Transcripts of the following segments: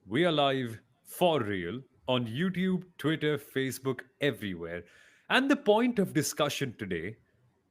We are live for real on YouTube, Twitter, Facebook, everywhere. And the point of discussion today,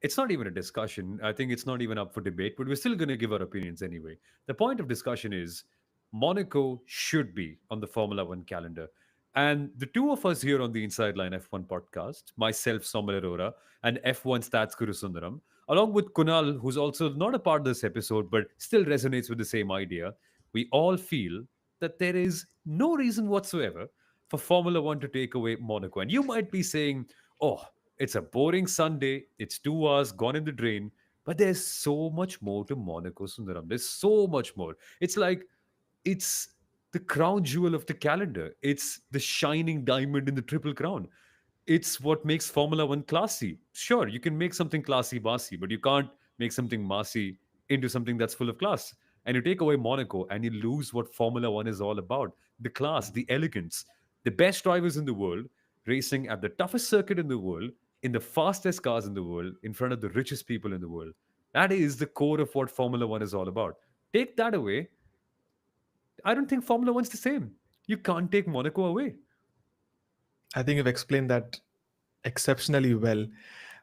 it's not even a discussion. I think it's not even up for debate, but we're still going to give our opinions anyway. The point of discussion is Monaco should be on the Formula One calendar. And the two of us here on the Inside Line F1 podcast, myself, Somal Arora, and F1 Stats Guru Sundaram, along with Kunal, who's also not a part of this episode but still resonates with the same idea, we all feel that there is no reason whatsoever for Formula One to take away Monaco. And you might be saying, oh, it's a boring Sunday, it's 2 hours gone in the drain. But there's so much more to Monaco, Sundaram. There's so much more. It's the crown jewel of the calendar. It's the shining diamond in the triple crown. It's what makes Formula One classy. Sure, you can make something classy massy, but you can't make something massy into something that's full of class. And you take away Monaco and you lose what Formula One is all about: the class, the elegance, the best drivers in the world racing at the toughest circuit in the world, in the fastest cars in the world, in front of the richest people in the world. That is the core of what Formula One is all about. Take that away, I don't think Formula One's the same. You can't take Monaco away. I think you've explained that exceptionally well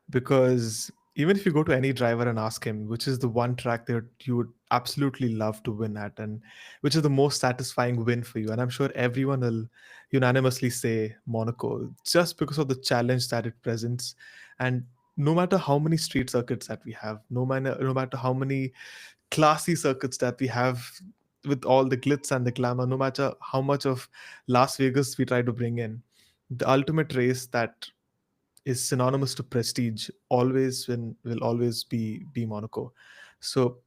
because even if you go to any driver and ask him which is the one track that you would absolutely love to win at and which is the most satisfying win for you, and I'm sure everyone will unanimously say Monaco just because of the challenge that it presents. And no matter how many street circuits that we have, no matter how many classy circuits that we have with all the glitz and the glamour, no matter how much of Las Vegas we try to bring in, the ultimate race that is synonymous to prestige will always be Monaco. So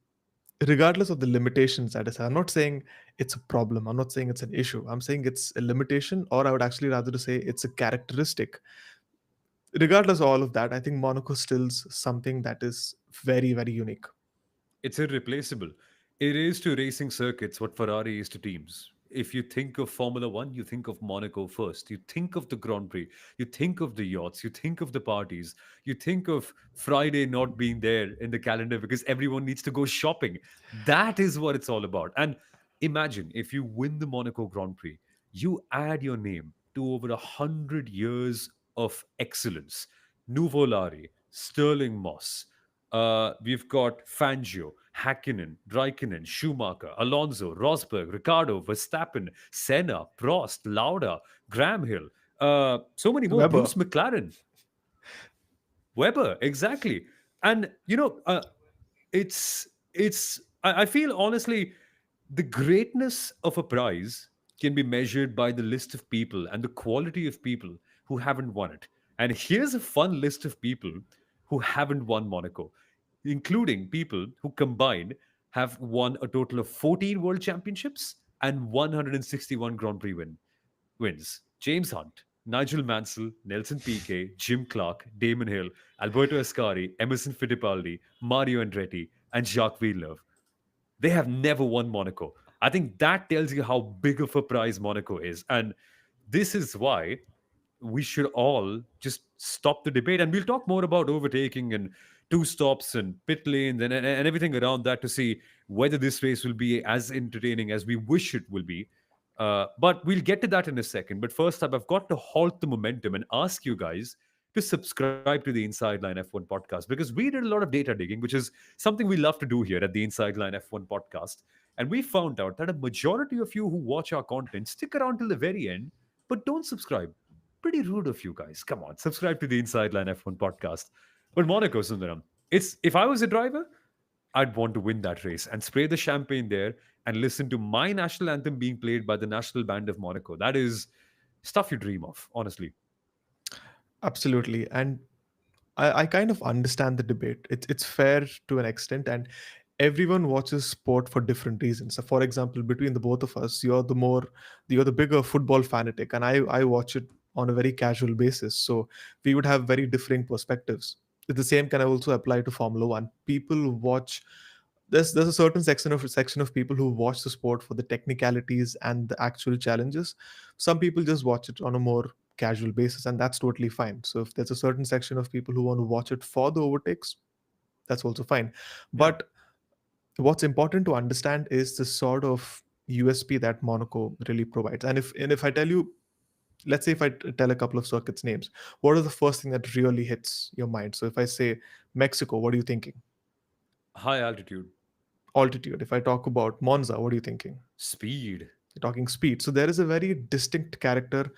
regardless of the limitations that is, I'm not saying it's a problem, I'm not saying it's an issue, I'm saying it's a limitation, or I would actually rather to say it's a characteristic. Regardless of all of that, I think Monaco stills something that is very, very unique. It's irreplaceable. It is to racing circuits what Ferrari is to teams. If you think of Formula One, you think of Monaco first. You think of the Grand Prix. You think of the yachts. You think of the parties. You think of Friday not being there in the calendar because everyone needs to go shopping. That is what it's all about. And imagine if you win the Monaco Grand Prix, you add your name to over 100 years of excellence. Nuvolari, Sterling Moss, we've got Fangio, Hakkinen, Raikkonen, Schumacher, Alonso, Rosberg, Ricardo, Verstappen, Senna, Prost, Lauda, Graham Hill, so many more. Weber. Bruce McLaren, Weber, exactly. And I feel honestly, the greatness of a prize can be measured by the list of people and the quality of people who haven't won it. And here's a fun list of people who haven't won Monaco, including people who combined have won a total of 14 world championships and 161 Grand Prix wins. James Hunt, Nigel Mansell, Nelson Piquet, Jim Clark, Damon Hill, Alberto Ascari, Emerson Fittipaldi, Mario Andretti, and Jacques Villeneuve. They have never won Monaco. I think that tells you how big of a prize Monaco is. And this is why we should all just stop the debate. And we'll talk more about overtaking and two stops and pit lanes and everything around that to see whether this race will be as entertaining as we wish it will be. But we'll get to that in a second. But first up, I've got to halt the momentum and ask you guys to subscribe to the Inside Line F1 podcast because we did a lot of data digging, which is something we love to do here at the Inside Line F1 podcast. And we found out that a majority of you who watch our content stick around till the very end, but don't subscribe. Pretty rude of you guys. Come on, subscribe to the Inside Line F1 podcast. But Monaco, Sundaram, it's if I was a driver, I'd want to win that race and spray the champagne there and listen to my national anthem being played by the national band of Monaco. That is stuff you dream of, honestly. Absolutely. And I kind of understand the debate. It's fair to an extent, and everyone watches sport for different reasons. So, for example, between the both of us, you're the bigger football fanatic, and I watch it on a very casual basis. So we would have very differing perspectives. The same can also apply to Formula One. People watch. There's a certain section of people who watch the sport for the technicalities and the actual challenges. Some people just watch it on a more casual basis, and that's totally fine. So if there's a certain section of people who want to watch it for the overtakes, that's also fine. Yeah. But what's important to understand is the sort of USP that Monaco really provides. And if I tell you, let's say if I tell a couple of circuits names, what is the first thing that really hits your mind? So if I say Mexico, what are you thinking? High altitude, Altitude. If I talk about Monza, what are you thinking? speed. You're talking speed. So there is a very distinct character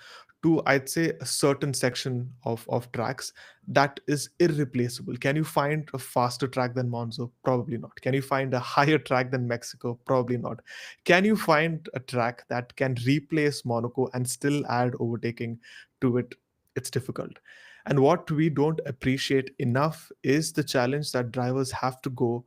to, I'd say, a certain section of tracks that is irreplaceable. Can you find a faster track than Monza? Probably not. Can you find a higher track than Mexico? Probably not. Can you find a track that can replace Monaco and still add overtaking to it? It's difficult. And what we don't appreciate enough is the challenge that drivers have to go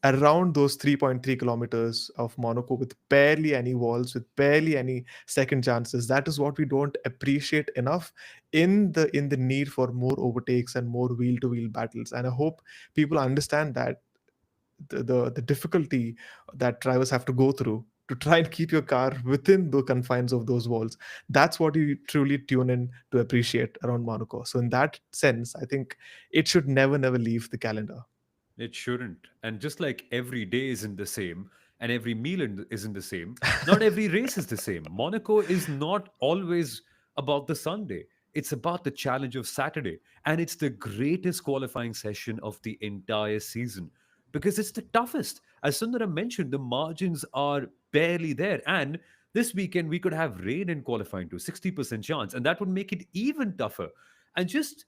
around those 3.3 kilometers of Monaco with barely any walls, with barely any second chances. That is what we don't appreciate enough in the need for more overtakes and more wheel to wheel battles. And I hope people understand that the difficulty that drivers have to go through to try and keep your car within the confines of those walls. That's what you truly tune in to appreciate around Monaco. So in that sense, I think it should never leave the calendar. It shouldn't. And just like every day isn't the same and every isn't the same, not every race is the same. Monaco is not always about the Sunday. It's about the challenge of Saturday. And it's the greatest qualifying session of the entire season because it's the toughest. As Sundaram mentioned, the margins are barely there. And this weekend, we could have rain in qualifying to 60% chance, and that would make it even tougher. And just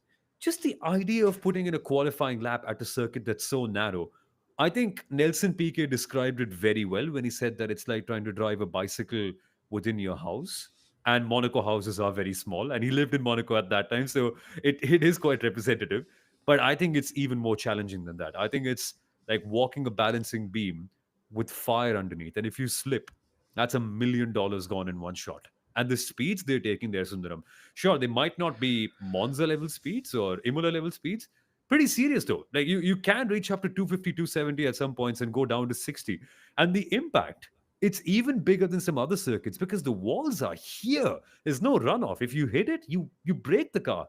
the idea of putting in a qualifying lap at a circuit that's so narrow. I think Nelson Piquet described it very well when he said that it's like trying to drive a bicycle within your house. And Monaco houses are very small, and he lived in Monaco at that time, so it is quite representative. But I think it's even more challenging than that. I think it's like walking a balancing beam with fire underneath, and if you slip, that's $1 million gone in one shot. And the speeds they're taking there, Sundaram, sure, they might not be Monza level speeds or Imola level speeds. Pretty serious though. Like you can reach up to 250, 270 at some points and go down to 60. And the impact, it's even bigger than some other circuits because the walls are here. There's no runoff. If you hit it, you break the car.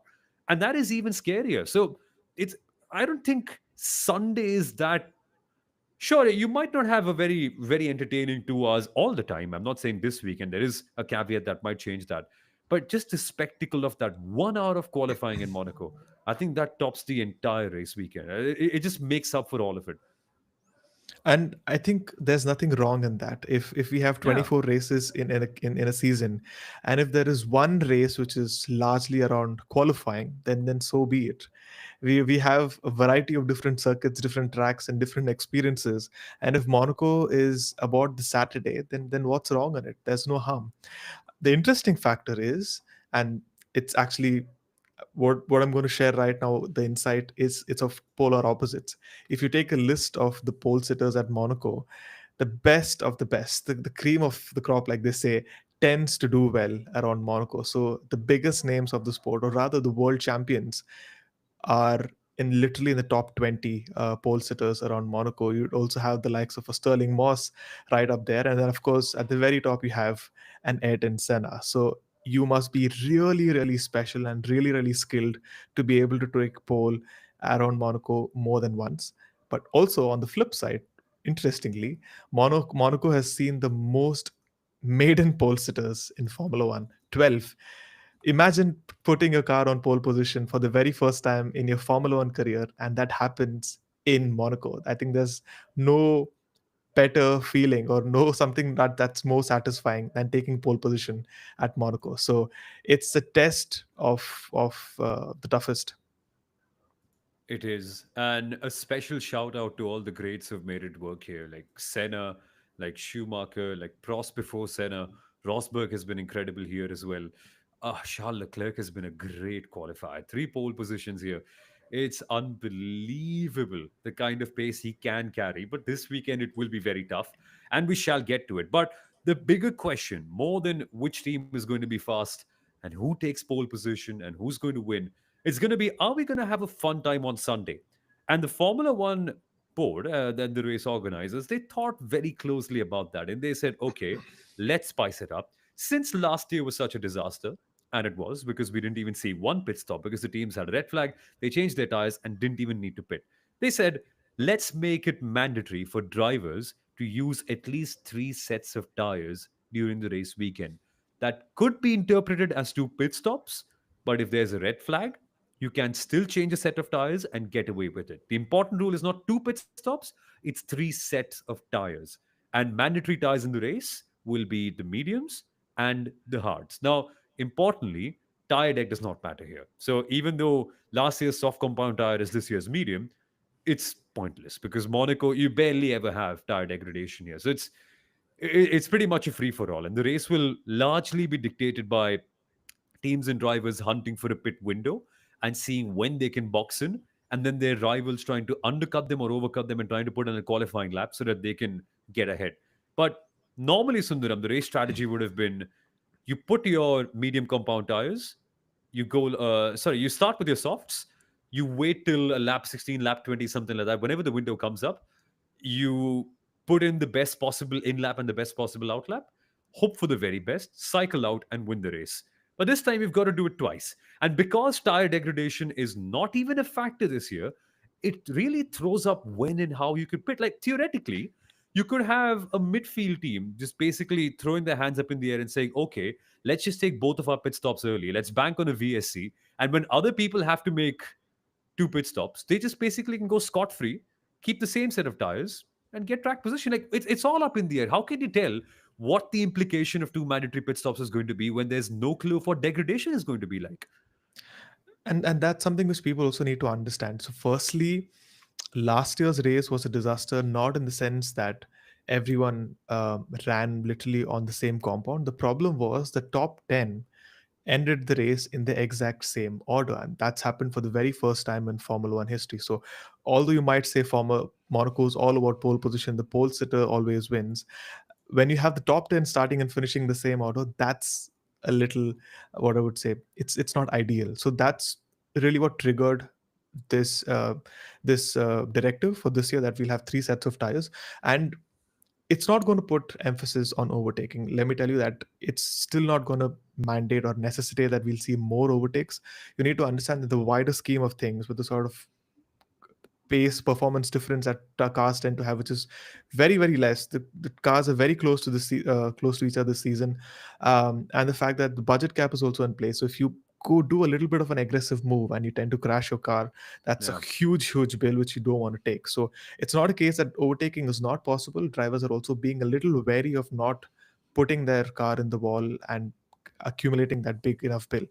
And that is even scarier. So it's I don't think Sunday is that. Sure, you might not have a very entertaining 2 hours all the time. I'm not saying this weekend. There is a caveat that might change that. But just the spectacle of that 1 hour of qualifying in Monaco, I think that tops the entire race weekend. It just makes up for all of it. And I think there's nothing wrong in that. If we have Yeah, 24 races in a season, and if there is one race which is largely around qualifying, then so be it. We have a variety of different circuits, different tracks, and different experiences. And if Monaco is about the Saturday, then what's wrong in it? There's no harm. The interesting factor is, and it's actually what I'm going to share right now, the insight is it's of polar opposites. If you take a list of the pole sitters at Monaco, the best of the best, the cream of the crop, like they say, tends to do well around Monaco. So the biggest names of the sport, or rather the world champions, are in literally in the top 20 pole sitters around Monaco. You'd also have the likes of a Sterling Moss right up there. And then, of course, at the very top, you have an Ayrton Senna. So you must be really special and really skilled to be able to take pole around Monaco more than once. But also on the flip side, interestingly, Monaco has seen the most maiden pole sitters in Formula One, 12. Imagine putting your car on pole position for the very first time in your Formula One career, and that happens in Monaco. I think there's no better feeling or no something that's more satisfying than taking pole position at Monaco. So it's a test of the toughest. it is. And a special shout out to all the greats who've made it work here, like Senna, like Schumacher, like Prost before Senna. Rosberg has been incredible here as well. Charles Leclerc has been a great qualifier. 3 pole positions here. It's unbelievable the kind of pace he can carry. But this weekend it will be very tough, and we shall get to it. But the bigger question, more than which team is going to be fast and who takes pole position and who's going to win, it's going to be, are we going to have a fun time on Sunday? And the Formula One board, then the race organizers, they thought very closely about that. And they said, okay, let's spice it up. Since last year was such a disaster, and it was because we didn't even see one pit stop because the teams had a red flag, they changed their tires and didn't even need to pit. They said, let's make it mandatory for drivers to use at least three sets of tires during the race weekend. That could be interpreted as two pit stops, but if there's a red flag, you can still change a set of tires and get away with it. The important rule is not two pit stops, it's three sets of tires. And mandatory tires in the race will be the mediums and the hards. Now, importantly, tire deck does not matter here. So even though last year's soft compound tire is this year's medium, it's pointless because Monaco, you barely ever have tire degradation here. So it's pretty much a free for all. And the race will largely be dictated by teams and drivers hunting for a pit window and seeing when they can box in, and then their rivals trying to undercut them or overcut them and trying to put in a qualifying lap so that they can get ahead. But normally, Sundaram, the race strategy would have been you put your medium compound tires, you start with your softs, you wait till a lap 16, lap 20, something like that. Whenever the window comes up, you put in the best possible in lap and the best possible out lap, hope for the very best, cycle out and win the race. But this time you've got to do it twice. And because tire degradation is not even a factor this year, it really throws up when and how you could pit. Like theoretically, you could have a midfield team just basically throwing their hands up in the air and saying, okay, let's just take both of our pit stops early. Let's bank on a VSC. And when other people have to make two pit stops, they just basically can go scot free, keep the same set of tires, and get track position. Like it's all up in the air. How can you tell what the implication of two mandatory pit stops is going to be when there's no clue of what degradation is going to be like? And that's something which people also need to understand. So firstly, last year's race was a disaster, not in the sense that everyone ran literally on the same compound. The problem was the top 10 ended the race in the exact same order, and that's happened for the very first time in Formula One history. So although you might say former Monaco is all about pole position, the pole sitter always wins. When you have the top 10 starting and finishing the same order, that's a little, what I would say, it's not ideal. So that's really what triggered this directive for this year, that we'll have three sets of tires. And it's not going to put emphasis on overtaking. Let me tell you that it's still not going to mandate or necessitate that we'll see more overtakes. You need to understand that the wider scheme of things, with the sort of pace performance difference that cars tend to have, which is very very less. The cars are very close to close to each other this season, and the fact that the budget cap is also in place. So if you go do a little bit of an aggressive move and you tend to crash your car, that's a Yeah. huge bill which you don't want to take. So it's not a case that overtaking is not possible. Drivers are also being a little wary of not putting their car in the wall and accumulating that big enough bill.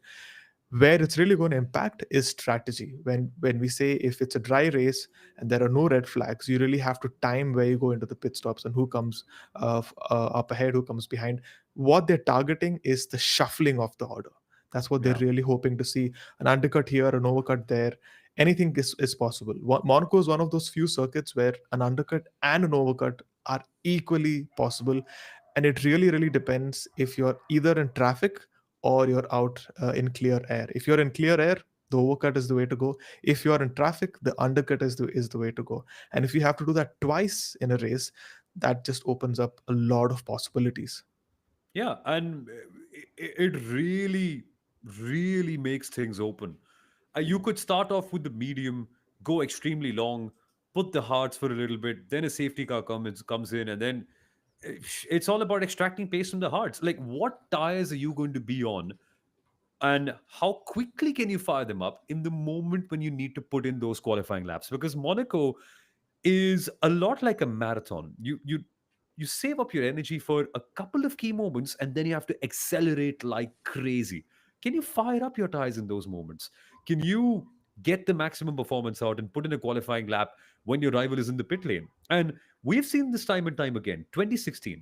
Where it's really going to impact is strategy. When we say, if it's a dry race and there are no red flags, you really have to time where you go into the pit stops and who comes up ahead, who comes behind. What they're targeting is the shuffling of the order. That's what they're Yeah. really hoping to see. An undercut here, an overcut there, anything is possible. Monaco is one of those few circuits where an undercut and an overcut are equally possible, and it really depends if you're either in traffic or you're out in clear air. If you're in clear air, the overcut is the way to go. If you're in traffic, the undercut is the way to go. And if you have to do that twice in a race, that just opens up a lot of possibilities. Yeah. And it really, really makes things open. You could start off with the medium, go extremely long, put the hards for a little bit, then a safety car comes in, and then it's all about extracting pace from the hards. Like, what tires are you going to be on, and how quickly can you fire them up in the moment when you need to put in those qualifying laps? Because Monaco is a lot like a marathon. You save up your energy for a couple of key moments, and then you have to accelerate like crazy. Can you fire up your tires in those moments? Can you get the maximum performance out and put in a qualifying lap when your rival is in the pit lane? And we've seen this time and time again. 2016,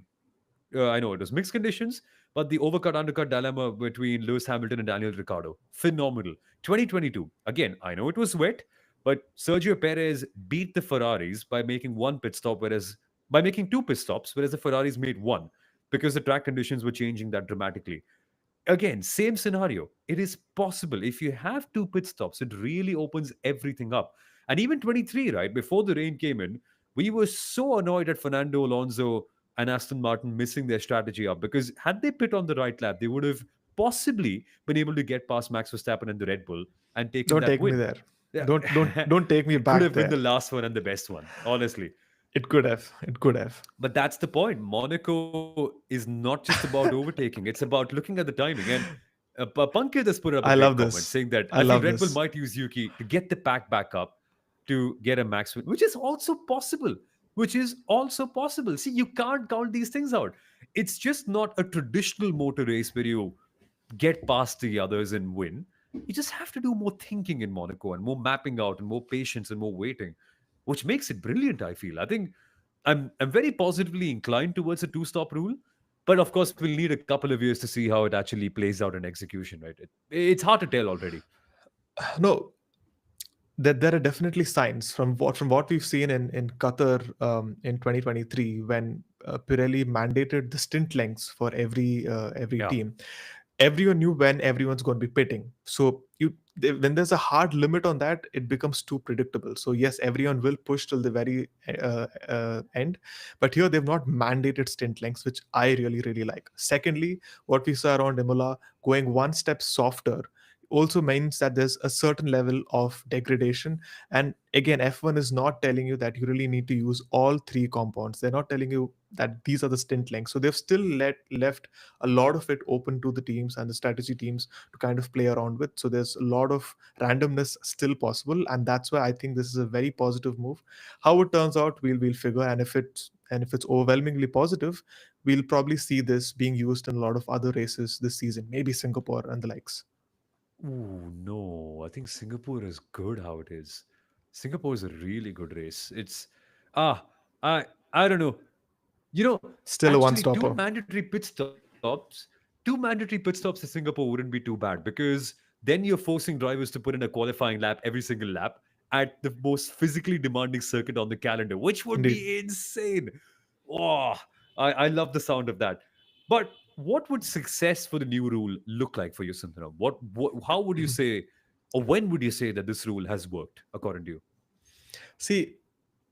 I know it was mixed conditions, but the overcut undercut dilemma between Lewis Hamilton and Daniel Ricciardo, phenomenal. 2022, again, I know it was wet, but Sergio Perez beat the Ferraris by making one pit stop, whereas by making two pit stops, whereas the Ferraris made one because the track conditions were changing that dramatically. Again, same scenario. It is possible. If you have two pit stops, it really opens everything up. And even 23, right, before the rain came in, we were so annoyed at Fernando Alonso and Aston Martin missing their strategy up, because had they pit on the right lap, they would have possibly been able to get past Max Verstappen and the Red Bull and taken Don't that take me win. there. Yeah. Don't take me It could back have been there. the last one and the best one, honestly. It could have. It could have. But that's the point. Monaco is not just about overtaking, it's about looking at the timing. And Pankaj has put up a I great love comment this. saying that I I feel love Red Bull this. might use Yuki to get the pack back up to get a max win, which is also possible. Which is also possible. See, you can't count these things out. It's just not a traditional motor race where you get past the others and win. You just have to do more thinking in Monaco and more mapping out and more patience and more waiting, which makes it brilliant, I feel. I think I'm very positively inclined towards a two-stop rule, but of course we'll need a couple of years to see how it actually plays out in execution, right? It's hard to tell already. No, that there are definitely signs from what we've seen in Qatar in 2023 when Pirelli mandated the stint lengths for every Yeah. team. Everyone knew when everyone's going to be pitting. So when there's a hard limit on that, it becomes too predictable. So yes, everyone will push till the very end, but here they've not mandated stint lengths, which I really really like. Secondly, what we saw around Imola, going one step softer also means that there's a certain level of degradation. And again, F1 is not telling you that you really need to use all three compounds. They're not telling you that these are the stint lengths. So they've still left a lot of it open to the teams and the strategy teams to kind of play around with. So there's a lot of randomness still possible, and that's why I think this is a very positive move. How it turns out, we'll figure, and if it's overwhelmingly positive, we'll probably see this being used in a lot of other races this season, maybe Singapore and the likes. Ooh, no. I think Singapore is good how it is. Singapore is a really good race. It's ah, I I don't know. You know, Still a actually, one stopper. two mandatory pit stops in Singapore wouldn't be too bad because then you're forcing drivers to put in a qualifying lap every single lap at the most physically demanding circuit on the calendar, which would Indeed. be insane. Oh, I love the sound of that. But what would success for the new rule look like for you, Sundaram? How would you say, or when would you say that this rule has worked according to you? See,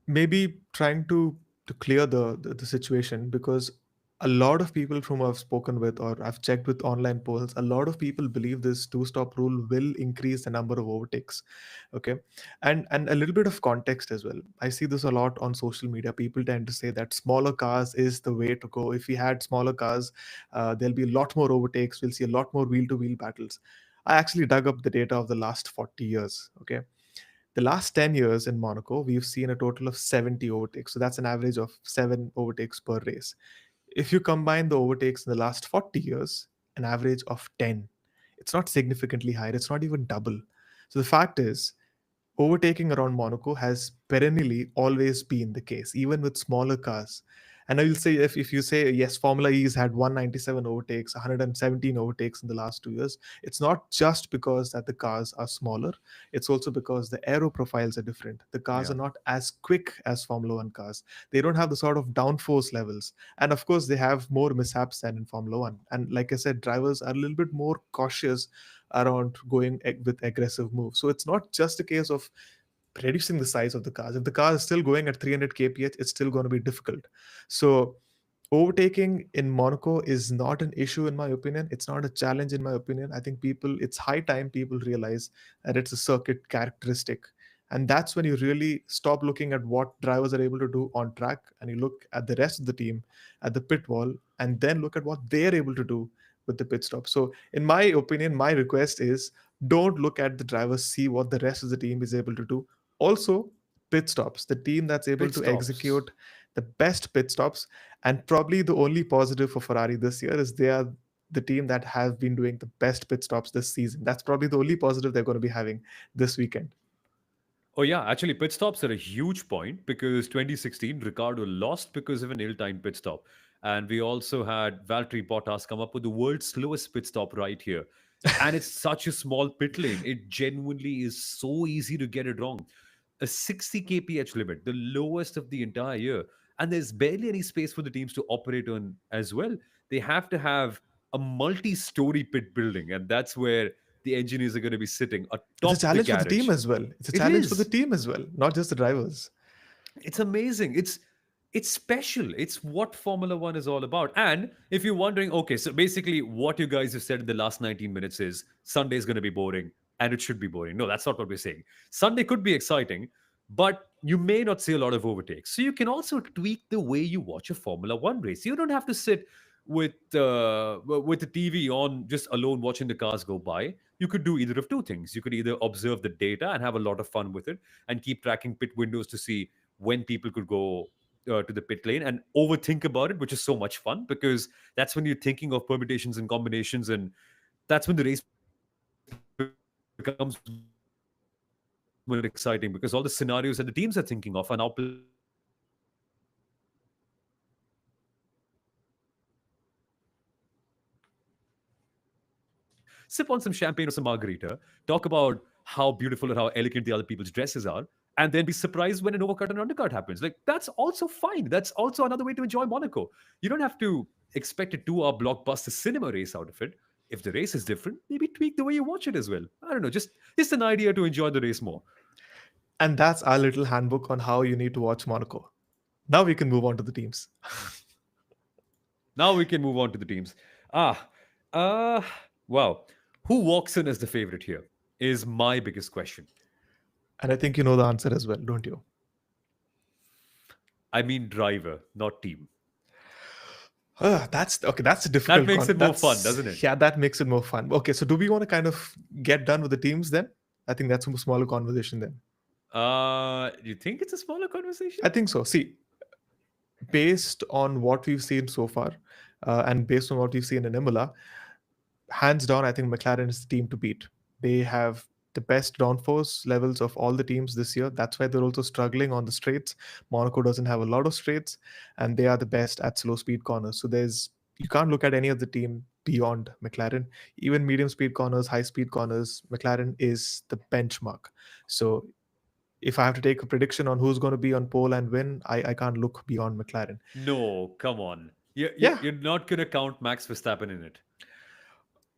maybe trying to clear the situation, because a lot of people whom I've spoken with or I've checked with online polls, a lot of people believe this two-stop rule will increase the number of overtakes. Okay. And a little bit of context as well. I see this a lot on social media. People tend to say that smaller cars is the way to go. If we had smaller cars, there'll be a lot more overtakes. We'll see a lot more wheel-to-wheel battles. I actually dug up the data of the last 40 years. Okay. The last 10 years in Monaco, we've seen a total of 70 overtakes. So that's an average of 7 overtakes per race. If you combine the overtakes in the last 40 years, an average of 10. It's not significantly higher, it's not even double. So the fact is, overtaking around Monaco has perennially always been the case, even with smaller cars. And I will say, if you say, yes, Formula E has had 197 overtakes, 117 overtakes in the last 2 years, it's not just because that the cars are smaller, it's also because the aero profiles are different. The cars are Yeah. not as quick as Formula One cars. They don't have the sort of downforce levels. And of course, they have more mishaps than in Formula One. And like I said, drivers are a little bit more cautious around going with aggressive moves. So it's not just a case of reducing the size of the cars. If the car is still going at 300 kph, it's still going to be difficult. So overtaking in Monaco is not an issue in my opinion. It's not a challenge in my opinion. I think it's high time people realize that it's a circuit characteristic. And that's when you really stop looking at what drivers are able to do on track and you look at the rest of the team at the pit wall and then look at what they're able to do with the pit stop. So in my opinion, my request is, don't look at the drivers, see what the rest of the team is able to do. Also, pit stops, the team that's able Pit to stops. execute the best pit stops. And probably the only positive for Ferrari this year is they are the team that have been doing the best pit stops this season. That's probably the only positive they're going to be having this weekend. Oh yeah, actually, pit stops are a huge point because 2016 Ricardo lost because of an ill-timed pit stop, and we also had Valtteri Bottas come up with the world's slowest pit stop right here. And it's such a small pit lane; it genuinely is so easy to get it wrong. A 60 kph limit, the lowest of the entire year, and there's barely any space for the teams to operate on as well. They have to have a multi-story pit building, and that's where the engineers are going to be sitting It's a atop the challenge for the team garage. as well. It's a It challenge for the is. team as well, not just the drivers. It's amazing. It's special. It's what Formula One is all about. And if you're wondering, okay, so basically what you guys have said in the last 19 minutes is Sunday is going to be boring and it should be boring. No, that's not what we're saying. Sunday could be exciting, but you may not see a lot of overtakes. So you can also tweak the way you watch a Formula One race. You don't have to sit with the TV on just alone watching the cars go by. You could do either of two things. You could either observe the data and have a lot of fun with it, and keep tracking pit windows to see when people could go to the pit lane and overthink about it, which is so much fun because that's when you're thinking of permutations and combinations, and that's when the race becomes more exciting because all the scenarios that the teams are thinking of are now playing out in front of you. You don't have to sip on some champagne or some margarita, talk about how beautiful or how elegant the other people's dresses are, and then be surprised when an overcut and undercut happens. Like, that's also fine. That's also another way to enjoy Monaco. You don't have to expect a 2 hour blockbuster cinema race out of it. If the race is different, maybe tweak the way you watch it as well. I don't know, just an idea to enjoy the race more. And that's our little handbook on how you need to watch Monaco. Now we can move on to the teams. Now we can move on to the teams. Ah, uh, wow. Who walks in as the favorite here is my biggest question. And I think you know the answer as well, don't you? I mean, driver, not team. That's okay. That's a That difficult makes con. it more fun, That's doesn't it? Yeah, that makes it more fun. Okay, so do we want to kind of get done with the teams then? I think that's a smaller conversation then. You think it's a smaller conversation? I think so. See, based on what we've seen so far, and based on what we've seen in Imola, hands down, I think McLaren is the team to beat. They have the best downforce levels of all the teams this year. That's why they're also struggling on the straights. Monaco doesn't have a lot of straights, and they are the best at slow speed corners. So there's you can't look at any other team beyond McLaren. Even medium speed corners, high speed corners, McLaren is the benchmark. So if I have to take a prediction on who's going to be on pole and win, I can't look beyond McLaren. No, come on. Yeah, You're not going to count Max Verstappen in it.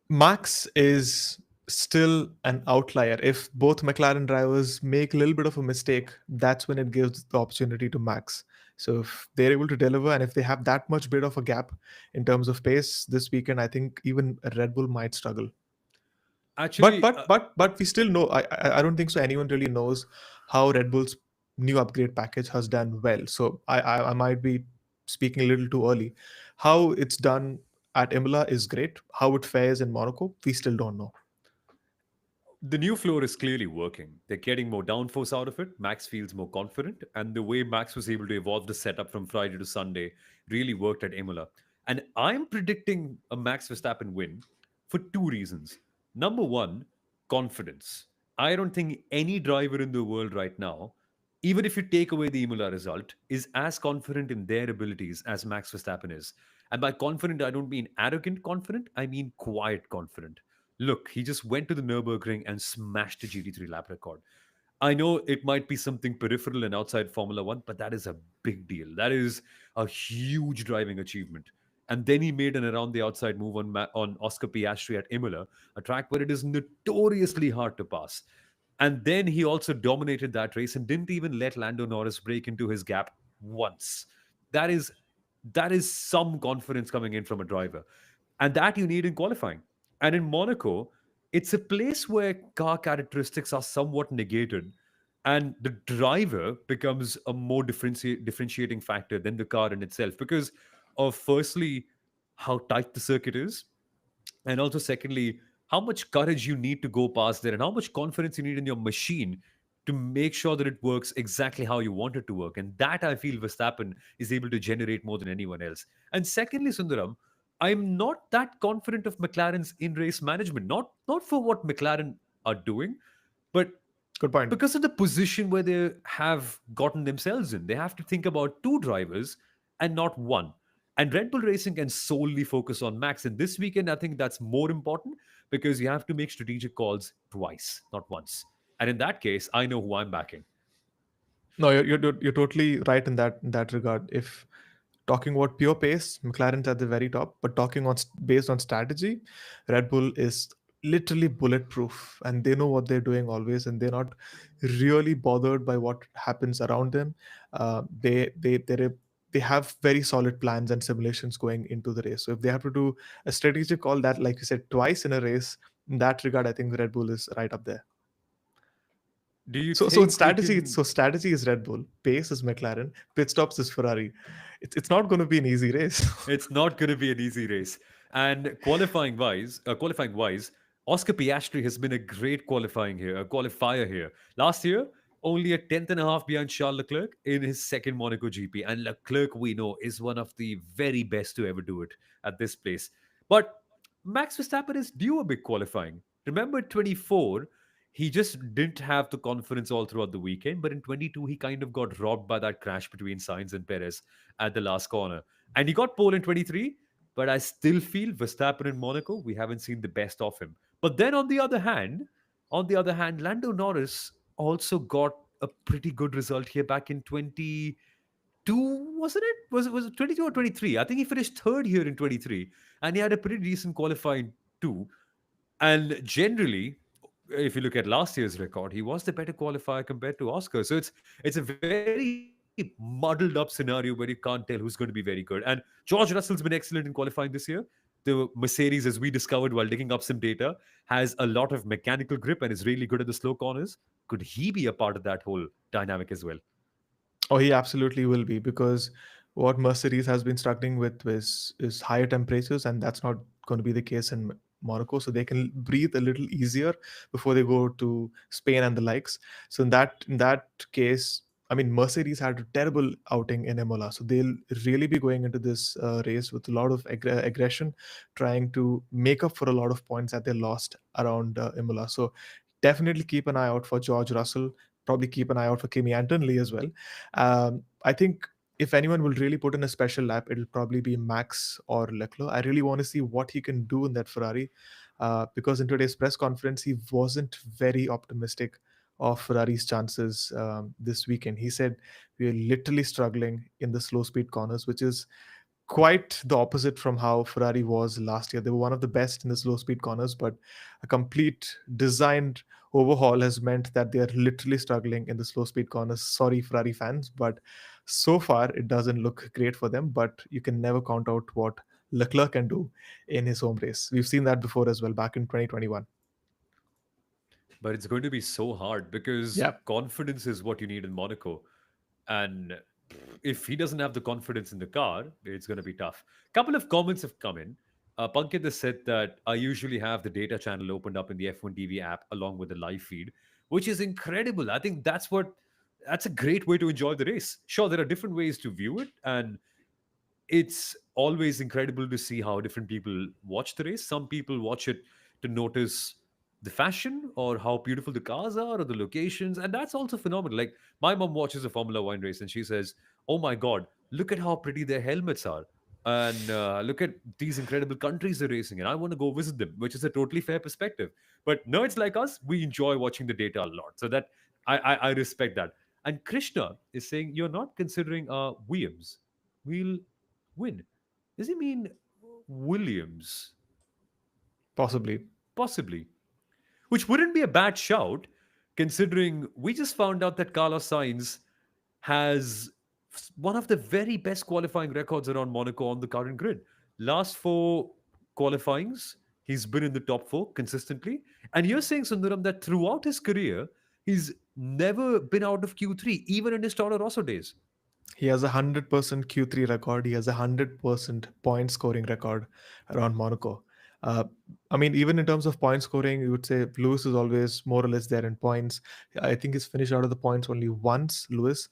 Max is still an outlier. If both McLaren drivers make a little bit of a mistake, that's when it gives the opportunity to Max. So if they're able to deliver and if they have that much bit of a gap in terms of pace this weekend, I think even Red Bull might struggle. But Actually, but but but we still know. I don't think so. Anyone really knows how Red Bull's new upgrade package has done well. So I might be speaking a little too early. How it's done at Imola is great. How it fares in Monaco, we still don't know. the new floor is clearly working. They're getting more downforce out of it. Max feels more confident. And the way Max was able to evolve the setup from Friday to Sunday really worked at Imola. And I'm predicting a Max Verstappen win for two reasons. Number one, confidence. I don't think any driver in the world right now, even if you take away the Imola result, is as confident in their abilities as Max Verstappen is. And by confident, I don't mean arrogant confident, I mean quiet confident. Look, he just went to the Nürburgring and smashed the GT3 lap record. I know it might be something peripheral and outside Formula One, but that is a big deal. That is a huge driving achievement. And then he made an around the outside move on Oscar Piastri at Imola, a track where it is notoriously hard to pass. And then he also dominated that race and didn't even let Lando Norris break into his gap once. That is that is some confidence coming in from a driver. And that you need in qualifying. And in Monaco, it's a place where car characteristics are somewhat negated, and the driver becomes a more differentiating factor than the car in itself because of firstly how tight the circuit is, and also secondly how much courage you need to go past there and how much confidence you need in your machine to make sure that it works exactly how you want it to work. And that I feel Verstappen is able to generate more than anyone else. And secondly, Sundaram, I'm not that confident of McLaren's in race management, not for what McLaren are doing, but Good point. because of the position where they have gotten themselves in. They have to think about two drivers and not one. And Red Bull Racing can solely focus on Max. And this weekend, I think that's more important because you have to make strategic calls twice, not once. And in that case, I know who I'm backing. No, you're totally right in that regard. If talking about pure pace, McLaren's at the very top. But talking on based on strategy, Red Bull is literally bulletproof, and they know what they're doing always, and they're not really bothered by what happens around them. They have very solid plans and simulations going into the race. So if they have to do a strategic call that, like you said, twice in a race, in that regard, I think Red Bull is right up there. Do you So in think we strategy, can? strategy is Red Bull, pace is McLaren, pit stops is Ferrari. It's not going to be an easy race. It's not going to be an easy race. And qualifying wise, Oscar Piastri has been a great qualifier here. Last year, only a tenth and a half behind Charles Leclerc in his second Monaco GP. And Leclerc, we know, is one of the very best to ever do it at this place. But Max Verstappen is due a big qualifying. Remember 24, he just didn't have the confidence all throughout the weekend. But in 22, he kind of got robbed by that crash between Sainz and Perez at the last corner. And he got pole in 23, but I still feel Verstappen in Monaco, we haven't seen the best of him. But then on the other hand, Lando Norris also got a pretty good result here back in 22, wasn't it? Was it 22 or 23? I think he finished third here in 23, and he had a pretty decent qualifying too. And generally, if you look at last year's record, he was the better qualifier compared to Oscar. So it's a very muddled up scenario where you can't tell who's going to be very good. And George Russell's been excellent in qualifying this year. The Mercedes, as we discovered while digging up some data, has a lot of mechanical grip and is really good at the slow corners. Could he be a part of that whole dynamic as well? Oh, he absolutely will be, because what Mercedes has been struggling with is higher temperatures, and that's not going to be the case in Monaco. So they can breathe a little easier before they go to Spain and the likes. So in that case, I mean, Mercedes had a terrible outing in Imola, so they'll really be going into this race with a lot of aggression, trying to make up for a lot of points that they lost around Imola. So definitely keep an eye out for George Russell. Probably keep an eye out for Kimi Antonelli as well. I think if anyone will really put in a special lap, it'll probably be Max or Leclerc. I really want to see what he can do in that Ferrari, because in today's press conference, he wasn't very optimistic of Ferrari's chances this weekend. He said, "We are literally struggling in the slow speed corners," which is quite the opposite from how Ferrari was last year. They were one of the best in the slow speed corners, but a complete designed overhaul has meant that they are literally struggling in the slow speed corners. Sorry, Ferrari fans, but so far it doesn't look great for them. But you can never count out what Leclerc can do in his home race. We've seen that before as well, back in 2021. But it's going to be so hard because Yeah. confidence is what you need in Monaco. And if he doesn't have the confidence in the car, it's going to be tough. Couple of comments have come in. Pankit has said that I usually have the data channel opened up in the F1 TV app along with the live feed, which is incredible. I think that's a great way to enjoy the race. Sure, there are different ways to view it, and it's always incredible to see how different people watch the race. Some people watch it to notice the fashion or how beautiful the cars are or the locations, and that's also phenomenal. Like my mom watches a Formula One race and she says, "Oh my God, look at how pretty their helmets are." And look at these incredible countries they're racing in. I want to go visit them, which is a totally fair perspective. But nerds like us, we enjoy watching the data a lot. So that I respect that. And Krishna is saying you're not considering Williams. We'll win. Does he mean Williams? Possibly. Possibly. Which wouldn't be a bad shout, considering we just found out that Carlos Sainz has one of the very best qualifying records around Monaco on the current grid. Last four qualifyings, he's been in the top four consistently. And you're saying, Sundaram, that throughout his career, he's never been out of Q3, even in his Toro Rosso days. He has a 100% Q3 record. He has a 100% point scoring record around Monaco. Uh, I mean, even in terms of point scoring, you would say Lewis is always more or less there in points. I think he's finished out of the points only once, Lewis.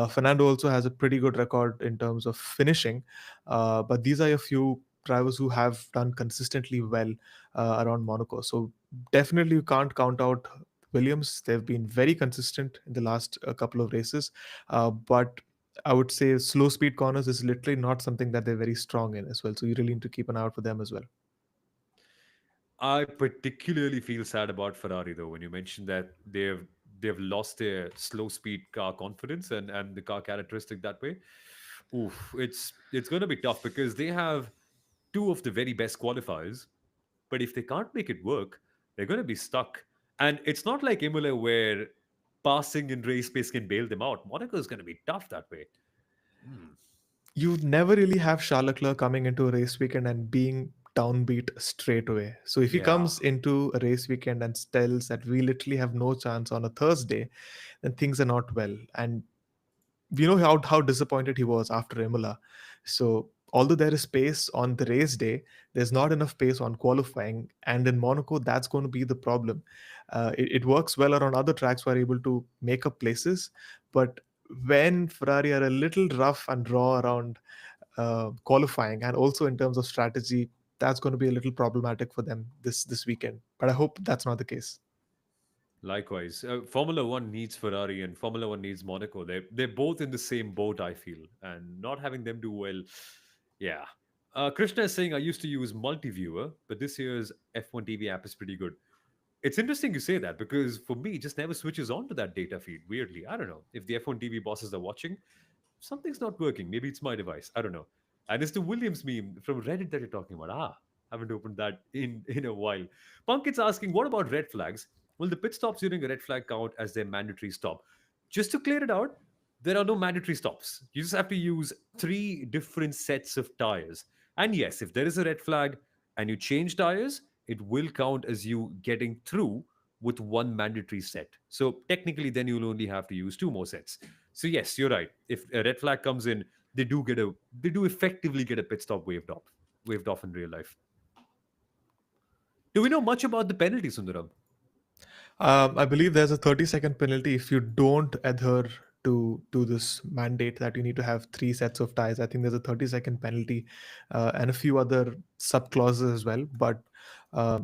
Fernando also has a pretty good record in terms of finishing. But these are a few drivers who have done consistently well around Monaco. So definitely you can't count out Williams. They've been very consistent in the last couple of races. But I would say slow speed corners is literally not something that they're very strong in as well. So you really need to keep an eye out for them as well. I particularly feel sad about Ferrari though when you mentioned that they've lost their slow speed car confidence and the car characteristic that way. Oof, it's going to be tough because they have two of the very best qualifiers, but if they can't make it work, they're going to be stuck. And it's not like Imola where passing in race pace can bail them out. Monaco is going to be tough that way. Hmm. You never really have Charles Leclerc coming into a race weekend and being downbeat straight away. So if he Yeah, comes into a race weekend and tells that we literally have no chance on a Thursday, then things are not well. And we know how disappointed he was after Imola. So although there is space on the race day, there's not enough pace on qualifying, and in Monaco, that's going to be the problem. It works well around other tracks who are able to make up places, but when Ferrari are a little rough and raw around qualifying and also in terms of strategy, that's going to be a little problematic for them this weekend. But I hope that's not the case. likewise. Formula One needs Ferrari and Formula One needs Monaco. They're both in the same boat, I feel, and not having them do well, yeah. Krishna is saying I used to use multi-viewer, but this year's F1 TV app is pretty good. It's interesting you say that because for me, it just never switches on to that data feed. Weirdly, I don't know if the F1 TV bosses are watching. Something's not working. Maybe it's my device. I don't know. And it's the Williams meme from Reddit that you're talking about. Haven't opened that in a while. Punkit's asking, what about red flags? Will the pit stops during a red flag count as their mandatory stop? Just to clear it out, there are no mandatory stops. You just have to use three different sets of tires. And yes, if there is a red flag and you change tires, it will count as you getting through with one mandatory set. So technically, then you'll only have to use two more sets. So yes, you're right. If a red flag comes in, they do effectively get a pit stop waved off in real life. Do we know much about the penalty, Sundaram? I believe there's a 30-second penalty if you don't adhere to this mandate that you need to have three sets of ties. I think there's a 30-second penalty and a few other sub clauses as well. But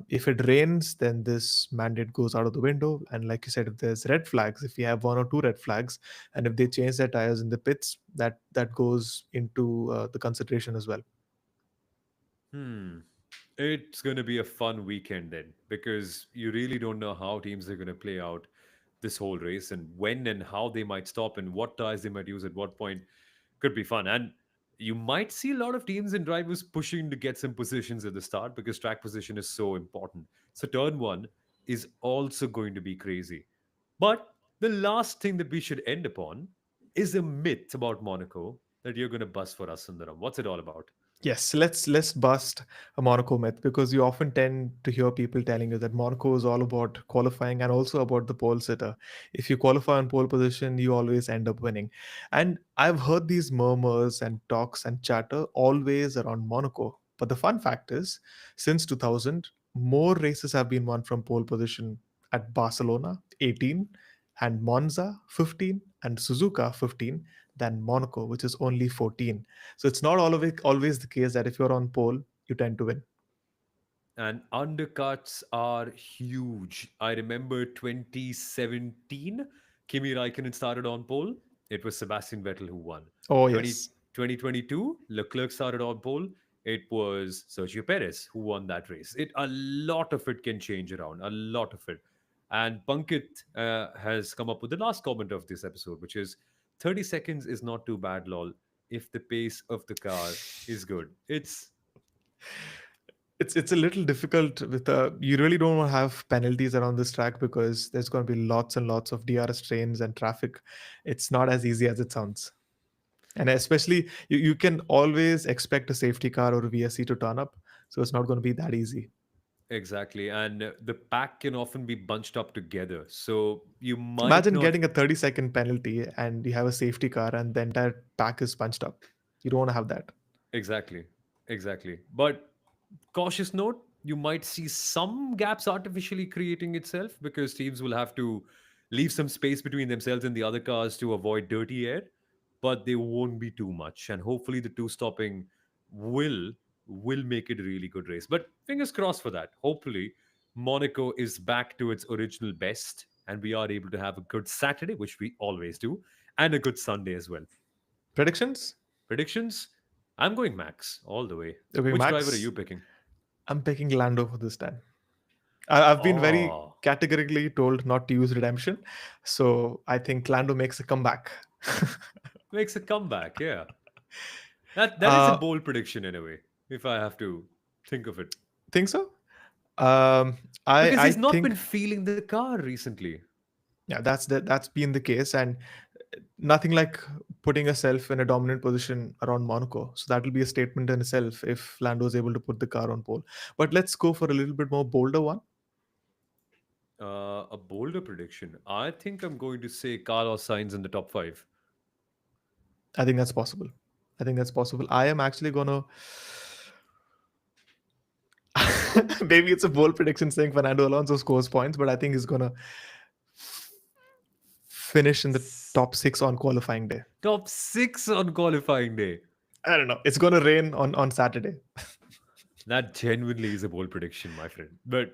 if it rains, then this mandate goes out of the window. And like you said, if there's red flags, if you have one or two red flags, and if they change their tires in the pits, that goes into the consideration as well. Hmm. It's going to be a fun weekend then, because you really don't know how teams are going to play out this whole race and when and how they might stop and what tires they might use at what point. Could be fun. And you might see a lot of teams and drivers pushing to get some positions at the start because track position is so important. So turn one is also going to be crazy. But the last thing that we should end upon is a myth about Monaco that you're going to bust for us, Sundaram. What's it all about? Yes, let's bust a Monaco myth, because you often tend to hear people telling you that Monaco is all about qualifying and also about the pole sitter. If you qualify on pole position, you always end up winning. And I've heard these murmurs and talks and chatter always around Monaco. But the fun fact is, since 2000, more races have been won from pole position at Barcelona, 18, and Monza, 15, and Suzuka, 15, than Monaco, which is only 14. So it's not always the case that if you're on pole, you tend to win. And undercuts are huge. I remember 2017, Kimi Raikkonen started on pole. It was Sebastian Vettel who won. Oh 20, yes. 2022, Leclerc started on pole. It was Sergio Perez who won that race. A lot of it can change around, a lot of it. And Punkit has come up with the last comment of this episode, which is 30 seconds is not too bad, lol, if the pace of the car is good. It's a little difficult with you really don't want to have penalties around this track because there's going to be lots and lots of DRS trains and traffic. It's not as easy as it sounds. And especially you can always expect a safety car or a VSC to turn up. So it's not going to be that easy. Exactly. And the pack can often be bunched up together. So you might Imagine not. getting a 30-second penalty and you have a safety car and the entire pack is punched up. You don't want to have that. Exactly. Exactly. But cautious note, you might see some gaps artificially creating itself because teams will have to leave some space between themselves and the other cars to avoid dirty air, but they won't be too much. And hopefully the two stopping will will make it a really good race. But fingers crossed for that. Hopefully Monaco is back to its original best and we are able to have a good Saturday, which we always do, and a good Sunday as well. Predictions? Predictions? I'm going Max all the way. Okay, Which driver are Max, you picking? I'm picking Lando for this time. I've been very Oh, categorically told not to use redemption, so I think Lando makes a comeback. makes a comeback. Yeah, that is a uh, bold prediction in a way, if I have to think of it, think so? Um, because I he's not think been feeling the car recently. yeah, that's been the case, and Nothing like putting yourself in a dominant position around Monaco. So that will be a statement in itself if Lando is able to put the car on pole. But let's go for a little bit more bolder one. A bolder prediction. I think I'm going to say Carlos Sainz in the top five. I think that's possible. I think that's possible. I am actually gonna. Maybe it's a bold prediction saying Fernando Alonso scores points, but I think he's gonna finish in the S- top six on qualifying day. Top six on qualifying day. I don't know. It's gonna rain on Saturday. That genuinely is a bold prediction, my friend. But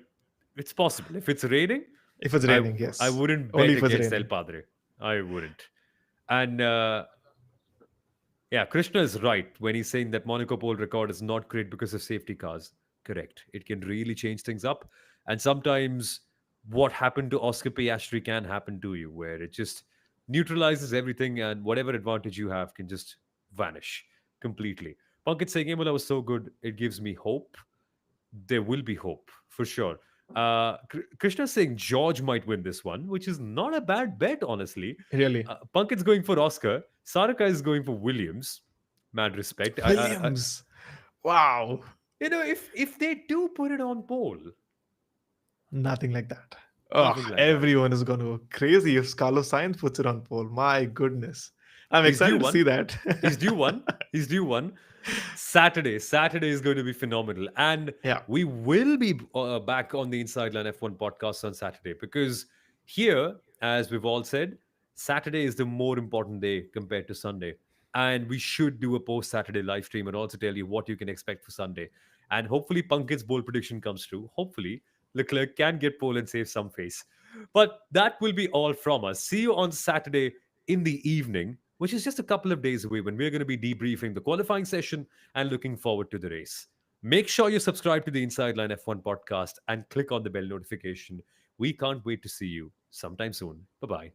it's possible. If it's raining, If it's I raining, I yes. wouldn't Only bet if it's against El raining. Padre. I wouldn't. And yeah, Krishna is right when he's saying that Monaco pole record is not great because of safety cars. Correct. It can really change things up. And sometimes what happened to Oscar Piastri can happen to you, where it just neutralizes everything and whatever advantage you have can just vanish completely. Pankaj Sengemola was so good, it gives me hope. There will be hope for sure. Krishna saying George might win this one, which is not a bad bet, honestly. Really. Punkit's going for Oscar. Saraka is going for Williams. Mad respect. Williams. Wow. If they do put it on pole, Nothing like that. Oh, nothing like that. everyone is going to go crazy if Carlos Sainz puts it on pole. My goodness. I'm He's due excited to one. see that. He's due one. He's due one. Saturday is going to be phenomenal, and Yeah, we will be back on the Inside Line F1 podcast on Saturday because here, as we've all said, Saturday is the more important day compared to Sunday, and we should do a post Saturday live stream and also tell you what you can expect for Sunday, and hopefully Punkit's bold prediction comes true. Hopefully Leclerc can get pole and save some face, but that will be all from us. See you on Saturday in the evening, which is just a couple of days away when we're going to be debriefing the qualifying session and looking forward to the race. Make sure you subscribe to the Inside Line F1 podcast and click on the bell notification. We can't wait to see you sometime soon. Bye bye.